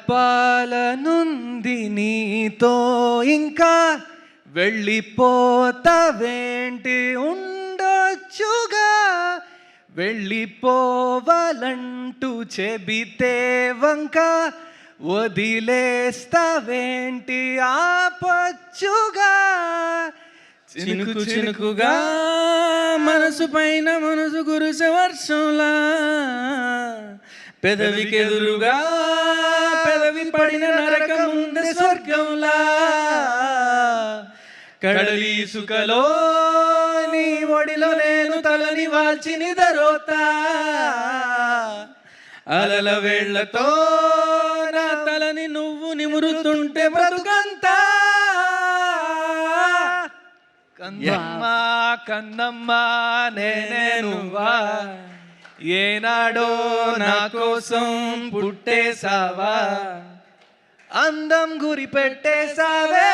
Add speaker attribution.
Speaker 1: గడపాలనుంది నీతో ఇంకా వెళ్ళిపోతావేంటి ఉండొచ్చుగా వెళ్ళిపోవాలంటూ చెబితే వంక వదిలేస్తావేంటి ఆపచ్చుగా
Speaker 2: చినుకు చినుకుగా మనసు పైన మనసు కురిసే వర్షంలా పెదవికెదురుగా పెదవి పడిన నరకం ముందే స్వర్గంలా కడలి ఇసుకలో నీ ఒడిలో నేను తలని వాల్చి నిదరోతా అలల వేళ్లతో నా తలని నువ్వు నిమురుతుంటే బ్రతుకంతా
Speaker 1: కన్నమ్మా కన్నమ్మా నేనువా ఏనాడో నా కోసం పుట్టేసావా అందం గురి పెట్టేసావే